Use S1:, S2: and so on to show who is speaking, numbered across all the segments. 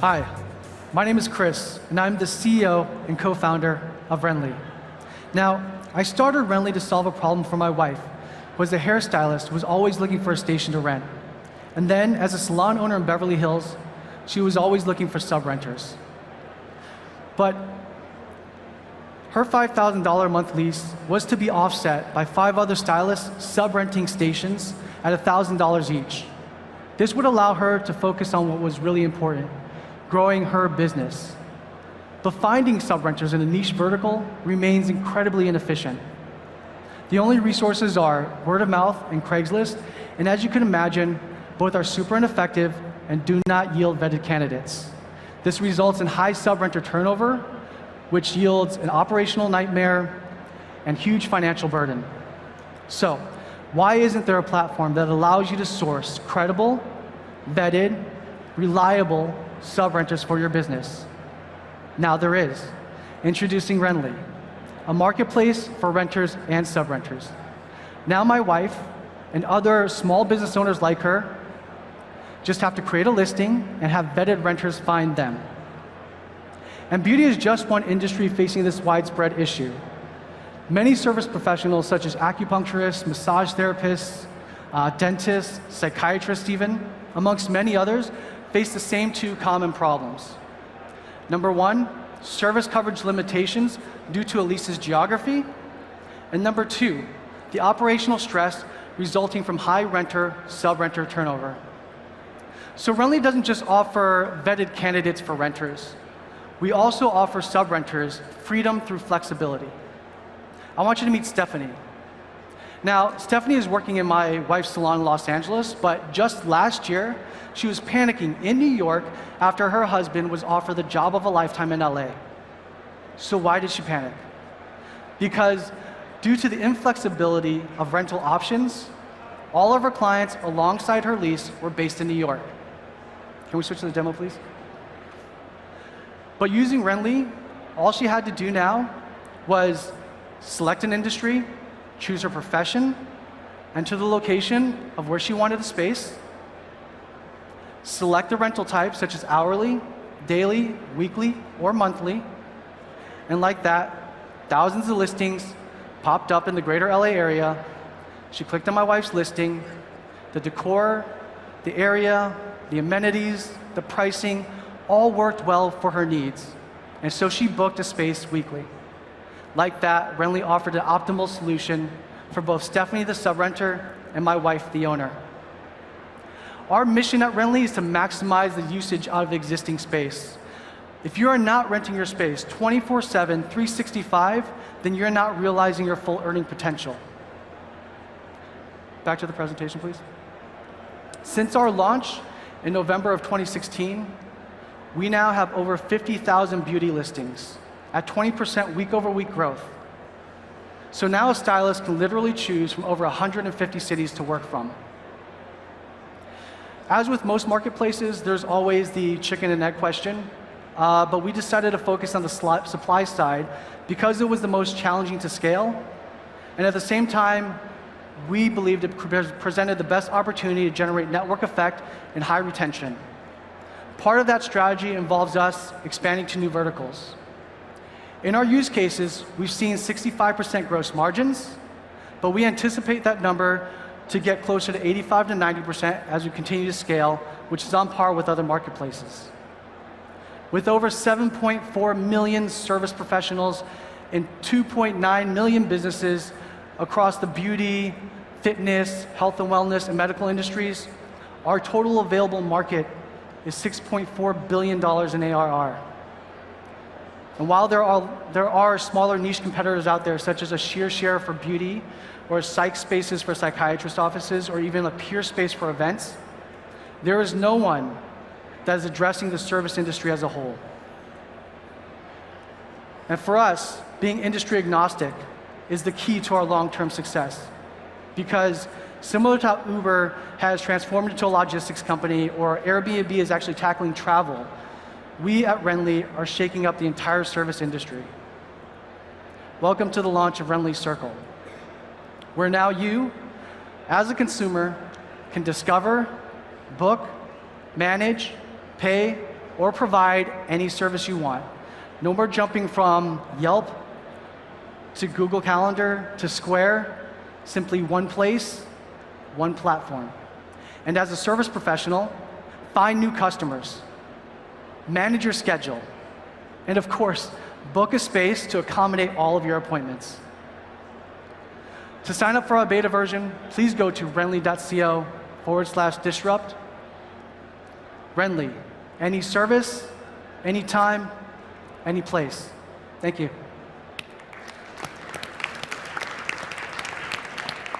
S1: Hi, my name is Chris, and I'm the CEO and co-founder of Renly. Now, I started Renly to solve a problem for my wife, who was a hairstylist who was always looking for a station to rent. And then, as a salon owner in Beverly Hills, she was always looking for sub-renters. But her $5,000 a month lease was to be offset by 5 other stylists sub-renting stations at $1,000 each. This would allow her to focus on what was really important, growing her business. But finding sub-renters in a niche vertical remains incredibly inefficient. The only resources are word of mouth and Craigslist, and as you can imagine, both are super ineffective and do not yield vetted candidates. This results in high sub-renter turnover, which yields an operational nightmare and huge financial burden. So, why isn't there a platform that allows you to source credible, vetted, reliable sub-renters for your business? Now there is. Introducing Renly, a marketplace for renters and sub-renters. Now my wife and other small business owners like her just have to create a listing and have vetted renters find them. And beauty is just one industry facing this widespread issue. Many service professionals, such as acupuncturists, massage therapists, dentists, psychiatrists even, amongst many others, face the same 2 common problems. Number 1, service coverage limitations due to a lease's geography. And number 2, the operational stress resulting from high renter, sub-renter turnover. So Renly doesn't just offer vetted candidates for renters. We also offer sub-renters freedom through flexibility. I want you to meet Stephanie. Now, Stephanie is working in my wife's salon in Los Angeles, but just last year, she was panicking in New York after her husband was offered the job of a lifetime in LA. So why did she panic? Because due to the inflexibility of rental options, all of her clients alongside her lease were based in New York. Can we switch to the demo, please? But using Renly, all she had to do now was select an industry, choose her profession, enter the location of where she wanted the space, select the rental type, such as hourly, daily, weekly, or monthly, and like that, thousands of listings popped up in the greater LA area. She clicked on my wife's listing, the decor, the area, the amenities, the pricing, all worked well for her needs. And so she booked a space weekly. Like that, Renly offered an optimal solution for both Stephanie, the sub-renter, and my wife, the owner. Our mission at Renly is to maximize the usage out of existing space. If you are not renting your space 24/7, 365, then you're not realizing your full earning potential. Back to the presentation, please. Since our launch in November of 2016, we now have over 50,000 beauty listings at 20% week-over-week growth. So now a stylist can literally choose from over 150 cities to work from. As with most marketplaces, there's always the chicken and egg question, but we decided to focus on the supply side because it was the most challenging to scale, and at the same time, we believed it presented the best opportunity to generate network effect and high retention. Part of that strategy involves us expanding to new verticals. In our use cases, we've seen 65% gross margins, but we anticipate that number to get closer to 85 to 90% as we continue to scale, which is on par with other marketplaces. With over 7.4 million service professionals and 2.9 million businesses across the beauty, fitness, health and wellness, and medical industries, our total available market is $6.4 billion in ARR. And while there are smaller niche competitors out there, such as a ShearShare for beauty, or psych spaces for psychiatrist offices, or even a peer space for events, there is no one that is addressing the service industry as a whole. And for us, being industry agnostic is the key to our long-term success. Because similar to how Uber has transformed into a logistics company, or Airbnb is actually tackling travel, we at Renly are shaking up the entire service industry. Welcome to the launch of Renly Circle, where now you, as a consumer, can discover, book, manage, pay, or provide any service you want. No more jumping from Yelp to Google Calendar to Square. Simply one place, one platform. And as a service professional, find new customers, manage your schedule, and of course, book a space to accommodate all of your appointments. To sign up for our beta version, please go to renly.co/disrupt. Renly, any service, anytime, any place. Thank you.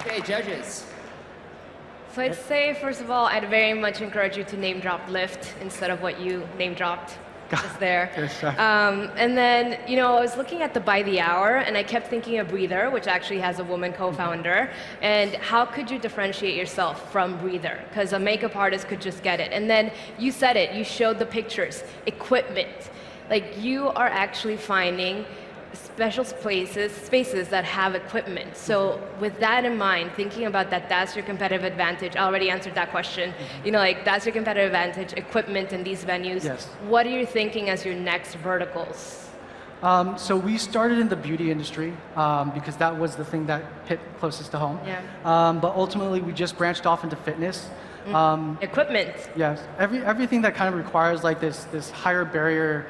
S2: Okay, judges.
S3: So I'd say, first of all, I'd very much encourage you to name drop Lyft instead of what you name dropped just there. And then, I was looking at the by the hour, and I kept thinking of Breather, which actually has a woman co-founder. And how could you differentiate yourself from Breather? Because a makeup artist could just get it. And then you said it, you showed the pictures, equipment. Like, you are actually finding special spaces that have equipment. So with that in mind, thinking about that, that's your competitive advantage. I already answered that question. That's your competitive advantage, equipment in these venues.
S1: Yes.
S3: What are you thinking as your next verticals?
S1: So we started in the beauty industry because that was the thing that hit closest to home.
S3: Yeah.
S1: But ultimately, we just branched off into fitness.
S3: Equipment.
S1: Yes, everything that kind of requires like this higher barrier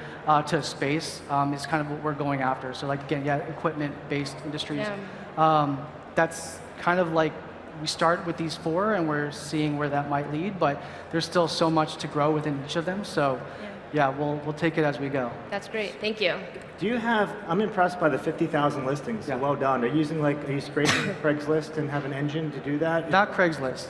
S1: to space is kind of what we're going after. So like again, equipment-based industries.
S3: Yeah.
S1: That's kind of like we start with these four, and we're seeing where that might lead. But there's still so much to grow within each of them. So yeah, we'll take it as we go.
S3: That's great. Thank you.
S4: Do you have? I'm impressed by the 50,000 listings.
S1: Yeah.
S4: So well done. Are you scraping Craigslist and have an engine to do that?
S1: Not Craigslist,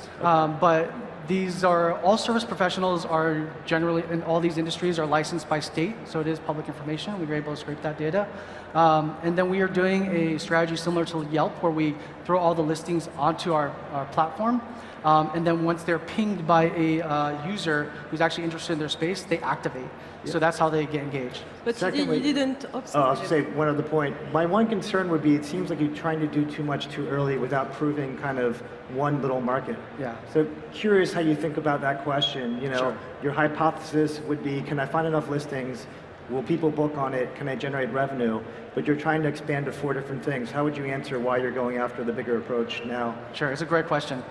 S1: but these are all service professionals are generally in all these industries are licensed by state, so it is public information. We were able to scrape that data, and then we are doing a strategy similar to Yelp, where we throw all the listings onto our platform, and then once they're pinged by a user who's actually interested in their space, they activate. So that's how they get engaged.
S5: But
S4: Secondly,
S5: you didn't.
S4: I was going to say one other point. My one concern would be it seems like you're trying to do too much too early without proving kind of one little market.
S1: Yeah.
S4: So curious how you think about that question.
S1: Sure.
S4: Your hypothesis would be, can I find enough listings? Will people book on it? Can I generate revenue? But you're trying to expand to 4 different things. How would you answer why you're going after the bigger approach now?
S1: Sure, it's a great question.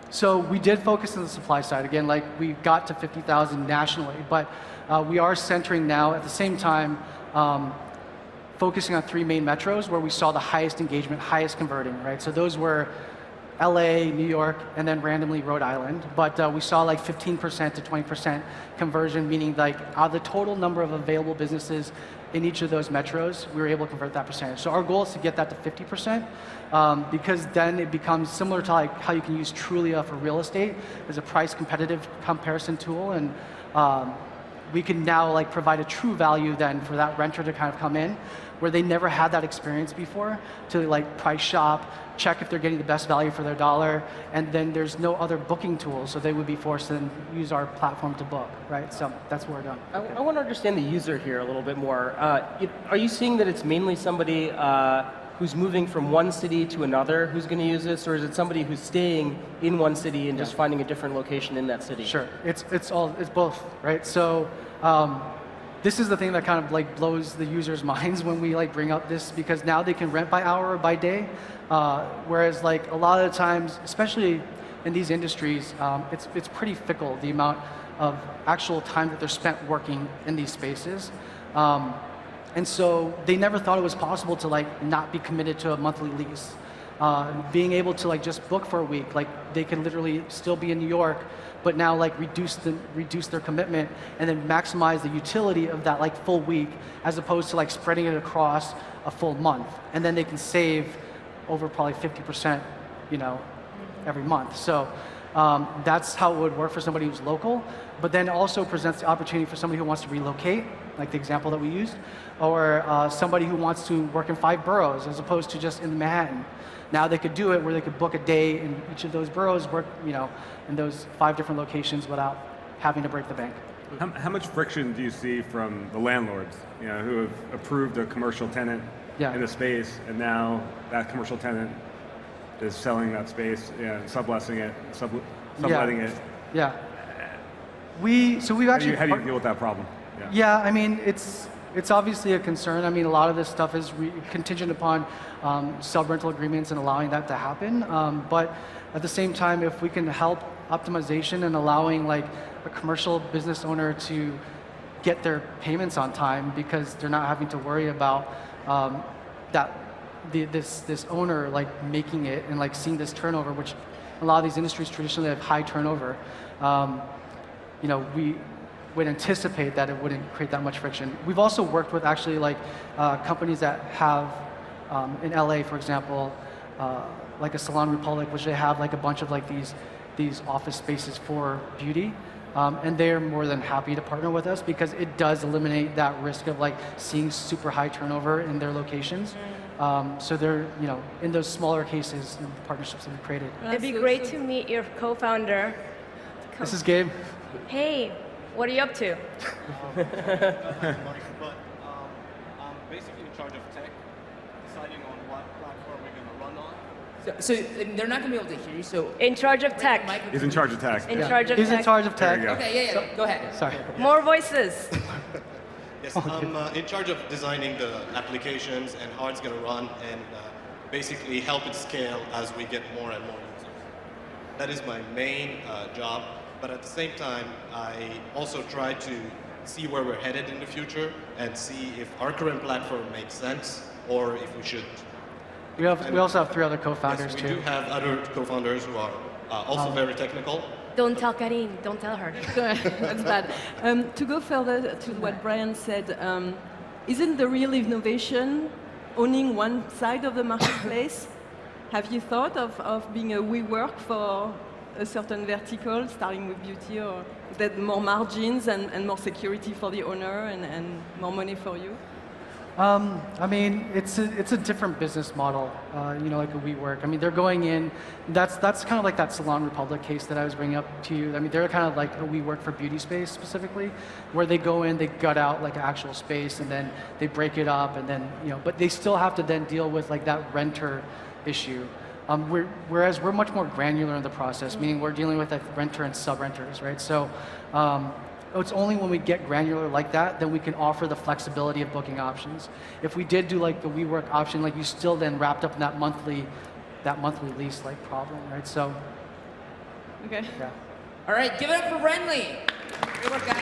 S1: So we did focus on the supply side. Again, like we got to 50,000 nationally, but we are centering now at the same time, focusing on 3 main metros where we saw the highest engagement, highest converting, right? So those were LA, New York, and then randomly Rhode Island. But we saw like 15% to 20% conversion, meaning like out of the total number of available businesses in each of those metros, we were able to convert that percentage. So our goal is to get that to 50%, because then it becomes similar to like how you can use Trulia for real estate as a price competitive comparison tool, and we can now like provide a true value then for that renter to kind of come in, where they never had that experience before, to like price shop, check if they're getting the best value for their dollar, and then there's no other booking tool, so they would be forced to then use our platform to book, right? So that's what we're doing.
S2: I want to understand the user here a little bit more. Are you seeing that it's mainly somebody who's moving from one city to another who's going to use this, or is it somebody who's staying in one city and just finding a different location in that city?
S1: Sure, it's both, right? So this is the thing that kind of like blows the users' minds when we like bring up this, because now they can rent by hour or by day, whereas like a lot of the times, especially in these industries, it's pretty fickle, the amount of actual time that they're spent working in these spaces. And so they never thought it was possible to like not be committed to a monthly lease. Being able to like just book for a week, like they can literally still be in New York, but now like reduce their commitment and then maximize the utility of that like full week, as opposed to like spreading it across a full month. And then they can save over probably 50%, every month. So that's how it would work for somebody who's local, but then also presents the opportunity for somebody who wants to relocate, like the example that we used, or somebody who wants to work in 5 boroughs as opposed to just in Manhattan. Now they could do it where they could book a day in each of those boroughs, work in those 5 different locations without having to break the bank.
S6: How much friction do you see from the landlords, who have approved a commercial tenant in a space, and now that commercial tenant is selling that space, subletting it?
S1: Yeah. we've actually
S6: How do you deal with that problem?
S1: Yeah, I mean, it's obviously a concern. I mean, a lot of this stuff is contingent upon sub-rental agreements and allowing that to happen. But at the same time, if we can help optimization and allowing like a commercial business owner to get their payments on time because they're not having to worry about this owner like making it and like seeing this turnover, which a lot of these industries traditionally have high turnover. You know, we would anticipate that it wouldn't create that much friction. We've also worked with actually like companies that have in LA, for example, like a Salon Republic, which they have like a bunch of like these office spaces for beauty. And they're more than happy to partner with us because it does eliminate that risk of like seeing super high turnover in their locations. So they're, you know, in those smaller cases, the partnerships that we've created.
S3: It'd be great to meet your co-founder.
S1: This is Gabe.
S3: Hey, what are you up to?
S5: But I'm basically in charge of tech, deciding on what platform we're going to run on.
S7: So they're not going to be able to hear you. So
S3: In charge of tech.
S6: He's in charge of tech.
S3: In charge of
S1: He's
S3: tech.
S1: in charge of tech.
S6: There you go.
S7: Okay, yeah. Go ahead.
S1: Sorry.
S3: More voices.
S5: Yes, I'm in charge of designing the applications and how it's going to run and basically help it scale as we get more and more users. That is my main job, but at the same time, I also try to see where we're headed in the future and see if our current platform makes sense or if we shouldn't.
S1: We also have 3 other co-founders
S5: Yes,
S1: too.
S5: we do have other co-founders who are also very technical.
S3: Don't tell Karine, don't tell her.
S8: That's bad. To go further to what Brian said, isn't the real innovation owning one side of the marketplace? Have you thought of being a WeWork for a certain vertical, starting with beauty, or is that more margins and more security for the owner and more money for you?
S1: I mean, it's a different business model, you know, like a WeWork. I mean, they're going in, that's kind of like that Salon Republic case that I was bringing up to you. I mean, they're kind of like a WeWork for beauty space specifically, where they go in, they gut out like an actual space, and then they break it up, and then, you know, but they still have to then deal with like that renter issue. Whereas we're much more granular in the process, meaning we're dealing with like renter and sub-renters, right? So it's only when we get granular like that we can offer the flexibility of booking options. If we did do like the WeWork option, like you still then wrapped up in that monthly lease like problem, right? So,
S8: Okay.
S1: yeah.
S7: All right, give it up for Renly. Great work, guys.